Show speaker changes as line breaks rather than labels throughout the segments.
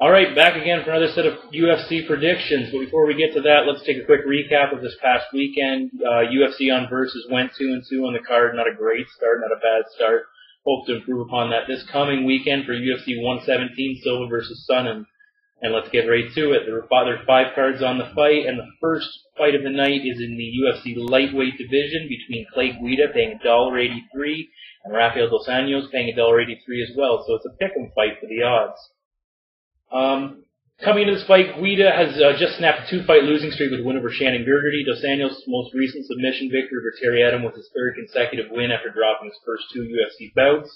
All right, back again for another set of UFC predictions. But before we get to that, let's take a quick recap of this past weekend. UFC on Versus went 2-2 on the card. Not a great start, not a bad start. Hope to improve upon that this coming weekend for UFC 117, Silva versus Sonnen. And let's get right to it. There's 5 cards on the fight, and the first fight of the night is in the UFC lightweight division between Guida paying $1.83 and Rafael dos Anjos paying $1.83 as well. So it's a pick'em fight for the odds. Coming into this fight, Guida has just snapped a 2-fight losing streak with a win over Shannon Gergerty. Dos Anjos' most recent submission victory over Terry Adam was his 3rd consecutive win after dropping his first 2 UFC bouts.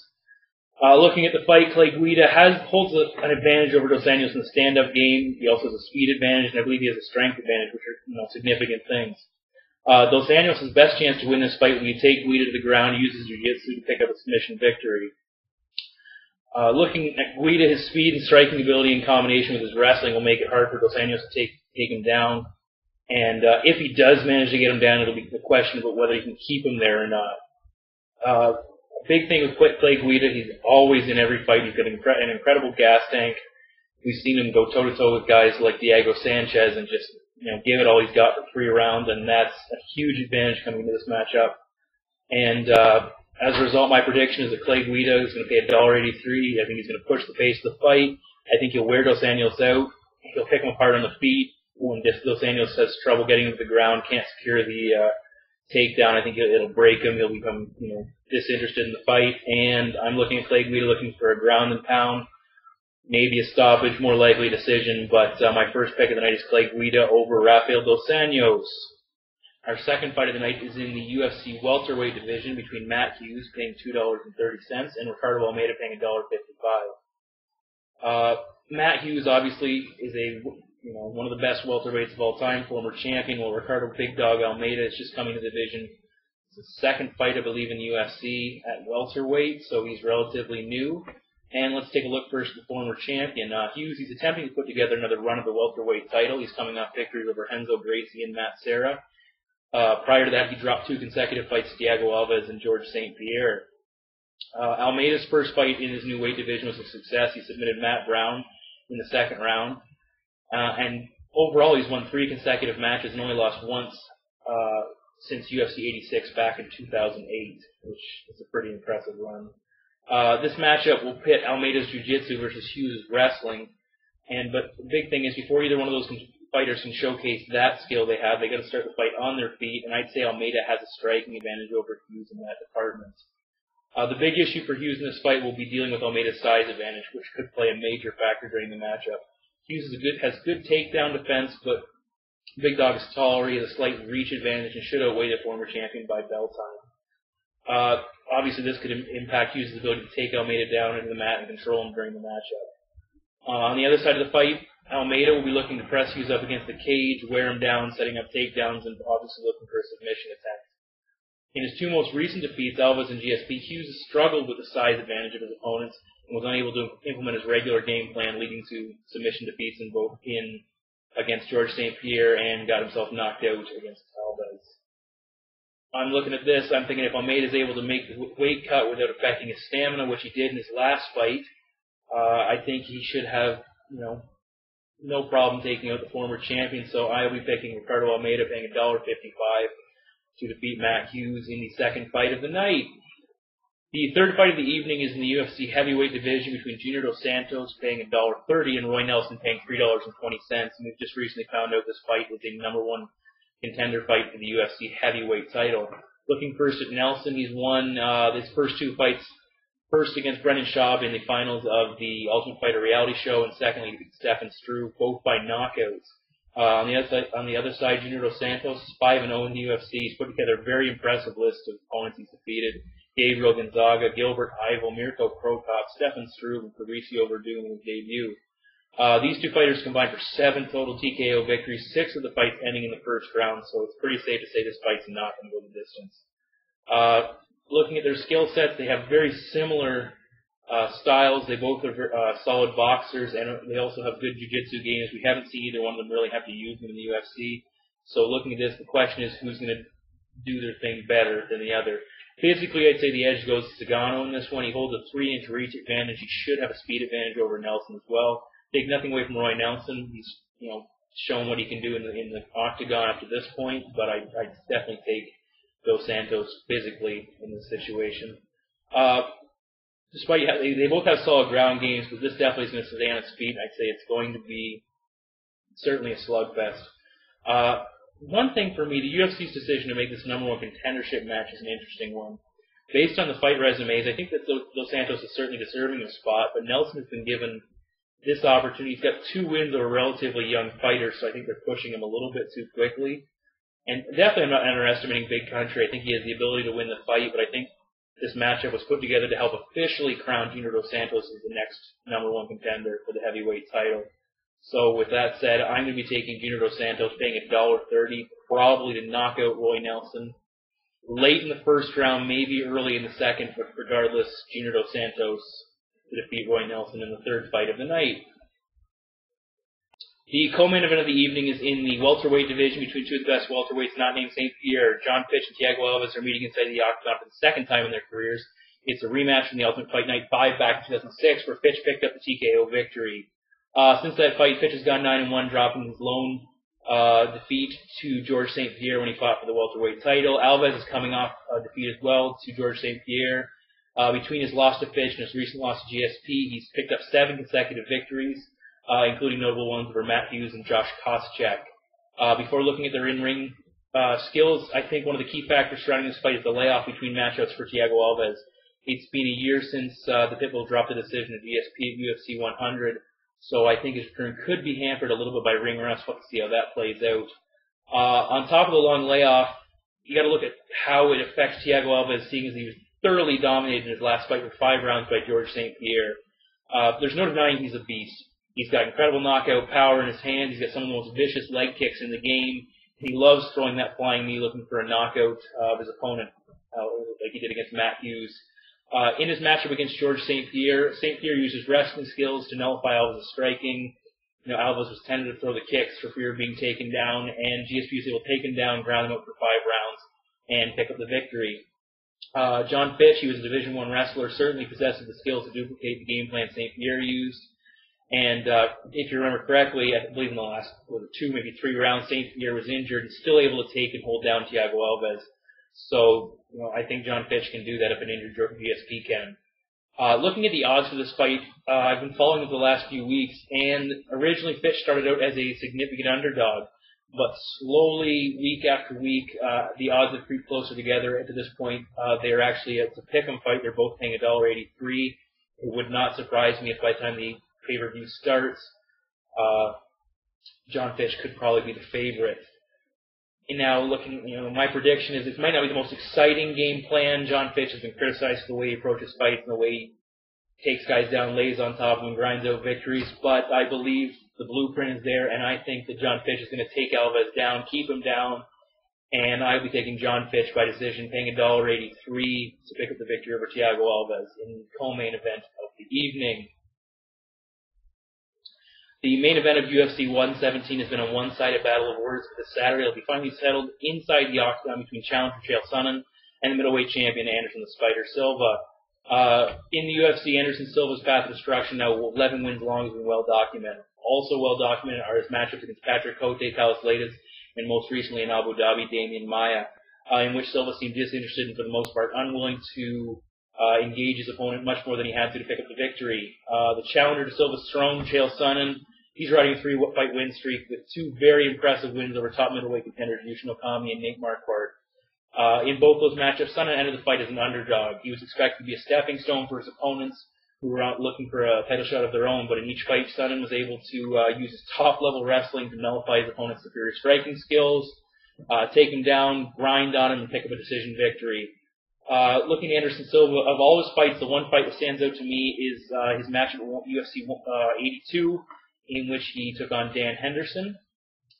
Looking at the fight, Guida holds an advantage over Dos Anjos in the stand-up game. He also has a speed advantage, and I believe he has a strength advantage, which are significant things. Dos Anjos' best chance to win this fight when you take Guida to the ground, he uses jiu-jitsu to pick up a submission victory. Looking at Guida, his speed and striking ability in combination with his wrestling will make it hard for Dos Anjos to take him down. And if he does manage to get him down, it'll be the question about whether he can keep him there or not. A big thing with Guida, he's always in every fight. He's got an incredible gas tank. We've seen him go toe-to-toe with guys like Thiago Sanchez and just give it all he's got for 3 rounds, and that's a huge advantage coming into this matchup. And as a result, my prediction is that Guida is going to pay $1.83. I think he's going to push the pace of the fight. I think he'll wear Dos Anjos out. He'll pick him apart on the feet. When Dos Anjos has trouble getting him to the ground, can't secure the takedown, I think it'll break him. He'll become disinterested in the fight. And I'm looking at Guida looking for a ground and pound, maybe a stoppage, more likely decision. But my first pick of the night is Guida over Rafael Dos Anjos. Our second fight of the night is in the UFC welterweight division between Matt Hughes paying $2.30 and Ricardo Almeida paying $1.55. Matt Hughes obviously is one of the best welterweights of all time, former champion, while Ricardo Big Dog Almeida is just coming to the division. It's his second fight, I believe, in the UFC at welterweight, so he's relatively new. And let's take a look first at the former champion. Hughes, he's attempting to put together another run of the welterweight title. He's coming off victories over Renzo Gracie and Matt Serra. Prior to that, he dropped 2 consecutive fights to Thiago Alves and George St. Pierre. Almeida's first fight in his new weight division was a success. He submitted Matt Brown in the 2nd round. And overall, he's won 3 consecutive matches and only lost once since UFC 86 back in 2008, which is a pretty impressive run. This matchup will pit Almeida's jiu-jitsu versus Hughes' wrestling. But the big thing is, before either one of those fighters can showcase that skill they have, they got to start the fight on their feet, and I'd say Almeida has a striking advantage over Hughes in that department. The big issue for Hughes in this fight will be dealing with Almeida's size advantage, which could play a major factor during the matchup. Hughes has good takedown defense, but Big Dog is taller, he has a slight reach advantage, and should outweigh the former champion by bell time. Obviously, this could impact Hughes' ability to take Almeida down into the mat and control him during the matchup. On the other side of the fight, Almeida will be looking to press Hughes up against the cage, wear him down, setting up takedowns, and obviously looking for a submission attempt. In his 2 most recent defeats, Alves and GSP, Hughes has struggled with the size advantage of his opponents and was unable to implement his regular game plan, leading to submission defeats against George St. Pierre and got himself knocked out against Alves. I'm looking at this, I'm thinking if Almeida is able to make the weight cut without affecting his stamina, which he did in his last fight, I think he should have, no problem taking out the former champion, so I will be picking Ricardo Almeida, paying $1.55 to defeat Matt Hughes in the second fight of the night. The third fight of the evening is in the UFC heavyweight division between Junior Dos Santos, paying $1.30, and Roy Nelson, paying $3.20. And we've just recently found out this fight was a #1 contender fight for the UFC heavyweight title. Looking first at Nelson, he's won his first 2 fights. First against Brendan Schaub in the finals of the Ultimate Fighter reality show, and secondly against Stefan Struve, both by knockouts. On the other side, Junior Dos Santos is 5-0 in the UFC. He's put together a very impressive list of opponents he's defeated: Gabriel Gonzaga, Gilbert Ivel, Mirko Prokop, Stefan Struve, and Fabricio Verdun in his debut. These 2 fighters combined for 7 total TKO victories, 6 of the fights ending in the first round, so it's pretty safe to say this fight's not going to go the distance. Looking at their skill sets, they have very similar styles. They both are solid boxers, and they also have good jiu-jitsu games. We haven't seen either one of them really have to use them in the UFC. So looking at this, the question is who's going to do their thing better than the other. Physically, I'd say the edge goes to Sagano in this one. He holds a 3-inch reach advantage. He should have a speed advantage over Nelson as well. take nothing away from Roy Nelson. He's shown what he can do in the octagon up to this point, but I definitely take Dos Santos physically in this situation. Despite they both have solid ground games, but this definitely is going to stay on its feet. I'd say it's going to be certainly a slugfest. One thing for me, the UFC's decision to make this #1 contendership match is an interesting one. Based on the fight resumes, I think that Dos Santos is certainly deserving of a spot, but Nelson has been given this opportunity. He's got 2 wins over relatively young fighters, so I think they're pushing him a little bit too quickly. And definitely I'm not underestimating Big Country. I think he has the ability to win the fight, but I think this matchup was put together to help officially crown Junior Dos Santos as the next #1 contender for the heavyweight title. So with that said, I'm going to be taking Junior Dos Santos, paying $1.30, probably to knock out Roy Nelson. Late in the first round, maybe early in the second, but regardless, Junior Dos Santos to defeat Roy Nelson in the 3rd fight of the night. The co-main event of the evening is in the welterweight division between 2 of the best welterweights not named St. Pierre. John Fitch and Thiago Alves are meeting inside the octagon for the 2nd time in their careers. It's a rematch from the Ultimate Fight Night 5 back in 2006, where Fitch picked up the TKO victory. Since that fight, Fitch has gone 9-1, dropping his lone defeat to George St. Pierre when he fought for the welterweight title. Alves is coming off a defeat as well to George St. Pierre. Between his loss to Fitch and his recent loss to GSP, he's picked up 7 consecutive victories, including notable ones over Matt Hughes and Josh Koscheck. Before looking at their in-ring skills, I think one of the key factors surrounding this fight is the layoff between matchups for Thiago Alves. It's been a year since the Pitbull dropped a decision at GSP at UFC 100, so I think his return could be hampered a little bit by ring rust. We'll have to see how that plays out. On top of the long layoff, you got to look at how it affects Thiago Alves, seeing as he was thoroughly dominated in his last fight with 5 rounds by George St. Pierre. There's no denying he's a beast. He's got incredible knockout power in his hands. He's got some of the most vicious leg kicks in the game. He loves throwing that flying knee looking for a knockout of his opponent, like he did against Matt Hughes. In his matchup against George St. Pierre uses wrestling skills to nullify Alves' striking. Alves was tended to throw the kicks for fear of being taken down, and GSP was able to take him down, ground him out for 5 rounds, and pick up the victory. John Fitch, he was a Division I wrestler, certainly possesses the skills to duplicate the game plan St. Pierre used. And if you remember correctly, I believe in the last 2, maybe 3 rounds, St. Pierre was injured and still able to take and hold down Thiago Alves. So, I think John Fitch can do that if an injured GSP can. Looking at the odds for this fight, I've been following it the last few weeks, and originally Fitch started out as a significant underdog, but slowly, week after week, the odds have creeped closer together, and to this point, they're actually, it's a pick'em fight, they're both paying $1.83. It would not surprise me if by the time the pay-per-view starts, John Fitch could probably be the favorite. And now looking, my prediction is it might not be the most exciting game plan. John Fitch has been criticized for the way he approaches fights and the way he takes guys down, lays on top of them, grinds out victories. But I believe the blueprint is there, and I think that John Fitch is going to take Alves down, keep him down, and I'll be taking John Fitch by decision, paying $1.83 to pick up the victory over Thiago Alves in the co-main event of the evening. The main event of UFC 117 has been a one-sided battle of words for this Saturday. It'll be finally settled inside the octagon between challenger Chael Sonnen and the middleweight champion Anderson the Spider Silva. In the UFC, Anderson Silva's path to destruction, now 11 wins long, has been well documented. Also well documented are his matchups against Patrick Cote, Palace Laitis, and most recently in Abu Dhabi, Damian Maia, in which Silva seemed disinterested and for the most part unwilling to engage his opponent much more than he had to pick up the victory. The challenger to Silva's throne, Chael Sonnen, he's riding a 3-fight win streak with 2 very impressive wins over top middleweight contenders Yushin Okami and Nate Marquardt. In both those matchups, Sonnen entered the fight as an underdog. He was expected to be a stepping stone for his opponents who were out looking for a title shot of their own, but in each fight, Sonnen was able to use his top-level wrestling to nullify his opponent's superior striking skills, take him down, grind on him, and pick up a decision victory. Looking at Anderson Silva, of all his fights, the one fight that stands out to me is his match at UFC 82, in which he took on Dan Henderson.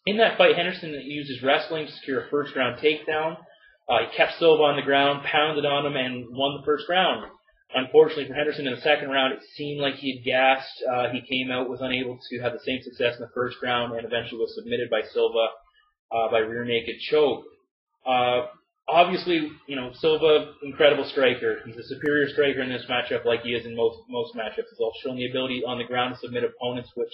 In that fight, Henderson used his wrestling to secure a first-round takedown. He kept Silva on the ground, pounded on him, and won the first round. Unfortunately for Henderson, in the second round, it seemed like he had gassed. He came out, was unable to have the same success in the first round, and eventually was submitted by Silva by rear naked choke. obviously, Silva, incredible striker. He's a superior striker in this matchup, like he is in most matchups. He's also shown the ability on the ground to submit opponents, which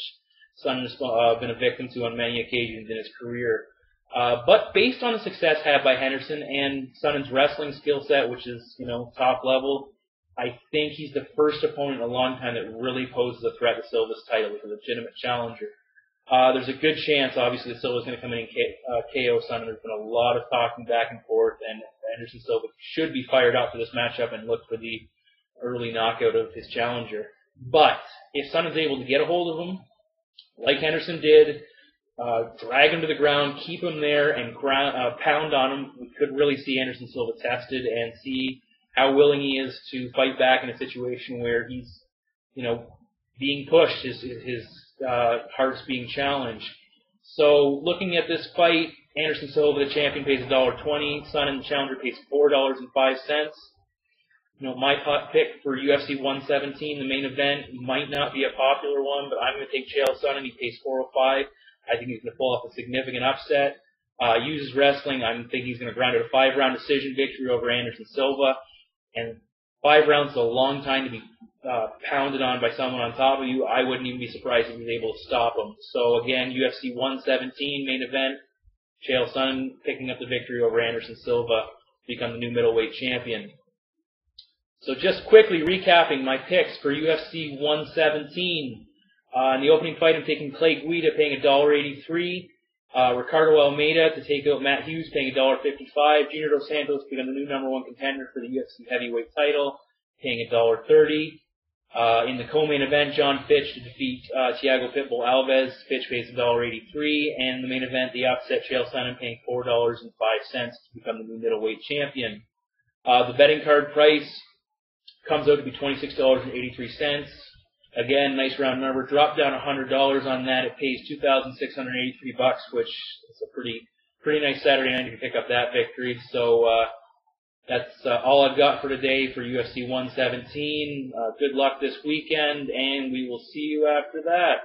Sonnen has been a victim to on many occasions in his career. But based on the success had by Henderson and Sonnen's wrestling skill set, which is, top level, I think he's the first opponent in a long time that really poses a threat to Silva's title with a legitimate challenger. There's a good chance, obviously, that Silva's going to come in and KO Sonnen. There's been a lot of talking back and forth, and Anderson Silva should be fired up for this matchup and look for the early knockout of his challenger. But if Sonnen's able to get a hold of him, like Henderson did, drag him to the ground, keep him there, and pound on him, we could really see Anderson Silva tested and see how willing he is to fight back in a situation where he's, being pushed, his heart's being challenged. So looking at this fight, Anderson Silva, the champion, pays $1.20. Sonnen, the challenger, pays $4.05. My pick for UFC 117, the main event, might not be a popular one, but I'm going to take Chael Sonnen. He pays $4.05. I think he's going to pull off a significant upset. Uses wrestling. I'm thinking he's going to grind out a 5-round decision victory over Anderson Silva. And 5 rounds is a long time to be pounded on by someone on top of you. I wouldn't even be surprised if he was able to stop him. So again, UFC 117 main event, Chael Sonnen picking up the victory over Anderson Silva to become the new middleweight champion. So just quickly recapping my picks for UFC 117. In the opening fight, I'm taking Clay Guida, paying $1.83. Ricardo Almeida to take out Matt Hughes, paying $1.55. Junior Dos Santos to become the new #1 contender for the UFC heavyweight title, paying $1.30. In the co-main event, John Fitch to defeat Thiago Pitbull Alves. Fitch pays $1.83. And the main event, the upset, Chael Sonnen paying $4.05 to become the new middleweight champion. The betting card price comes out to be $26.83. Again, nice round number. Drop down $100 on that. It pays $2,683, which is a pretty nice Saturday night to pick up that victory. So that's all I've got for today for UFC 117. Good luck this weekend, and we will see you after that.